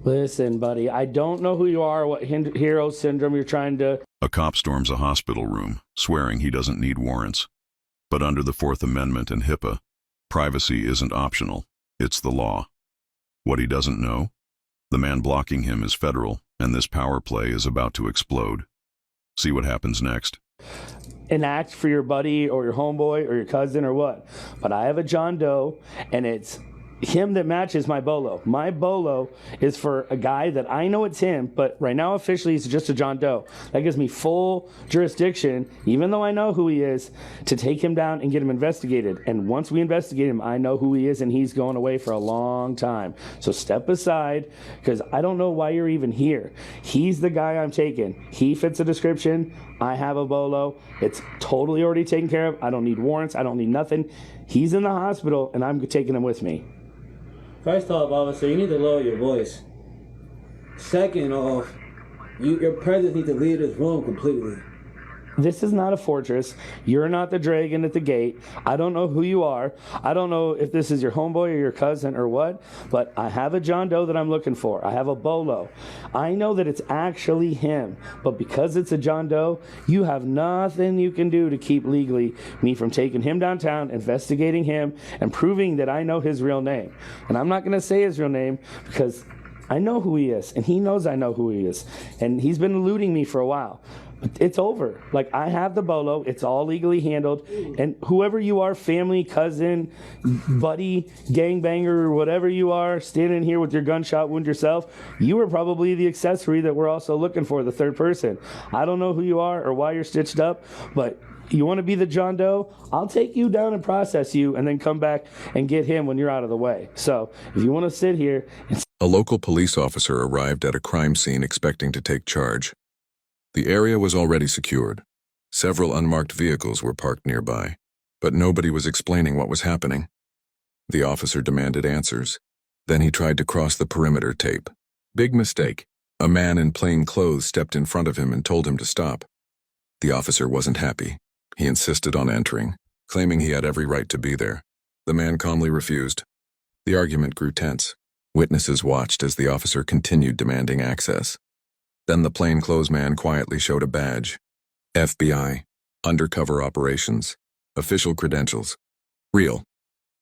Listen, buddy, I don't know who you are, what hero syndrome you're trying to... A cop storms a hospital room, swearing he doesn't need warrants. But under the Fourth Amendment and HIPAA, privacy isn't optional, it's the law. What he doesn't know? The man blocking him is federal, and this power play is about to explode. See what happens next. enact for your buddy or your homeboy or your cousin or what. But I have a John Doe, and it's him that matches my bolo. My bolo is for a guy that I know it's him, but right now officially he's just a John Doe. That gives me full jurisdiction, even though I know who he is, to take him down and get him investigated. And once we investigate him, I know who he is, and he's going away for a long time. So step aside, because I don't know why you're even here. He's the guy I'm taking. He fits the description. I have a bolo. It's totally already taken care of. I don't need warrants. I don't need nothing. He's in the hospital, and I'm taking him with me. First off, officer, you need to lower your voice. Second off, your presence needs to leave this room completely. This is not a fortress. You're not the dragon at the gate. I don't know who you are. I don't know if this is your homeboy or your cousin or what, but I have a John Doe that I'm looking for. I have a bolo. I know that it's actually him, but because it's a John Doe, you have nothing you can do to keep legally me from taking him downtown, investigating him, and proving that I know his real name. And I'm not going to say his real name because I know who he is, and he knows I know who he is. And he's been eluding me for a while. But it's over. Like, I have the bolo. It's all legally handled. And whoever you are, family, cousin, buddy, gangbanger, or whatever you are, standing here with your gunshot wound yourself, you were probably the accessory that we're also looking for, the third person. I don't know who you are or why you're stitched up, but you want to be the John Doe? I'll take you down and process you and then come back and get him when you're out of the way. So if you want to sit here and... A local police officer arrived at a crime scene expecting to take charge. The area was already secured. Several unmarked vehicles were parked nearby, but nobody was explaining what was happening. The officer demanded answers. Then he tried to cross the perimeter tape. Big mistake. A man in plain clothes stepped in front of him and told him to stop. The officer wasn't happy. He insisted on entering, claiming he had every right to be there. The man calmly refused. The argument grew tense. Witnesses watched as the officer continued demanding access. Then the plainclothes man quietly showed a badge. FBI, undercover operations, official credentials. Real.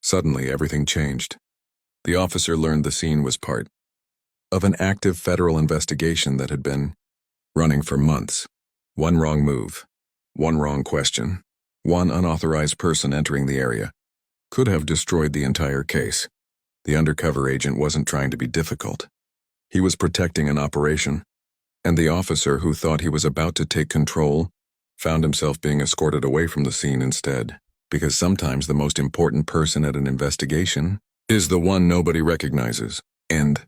Suddenly, everything changed. The officer learned the scene was part of an active federal investigation that had been running for months. One wrong move, one wrong question, one unauthorized person entering the area could have destroyed the entire case. The undercover agent wasn't trying to be difficult. He was protecting an operation. And the officer who thought he was about to take control found himself being escorted away from the scene instead, because sometimes the most important person at an investigation is the one nobody recognizes. End.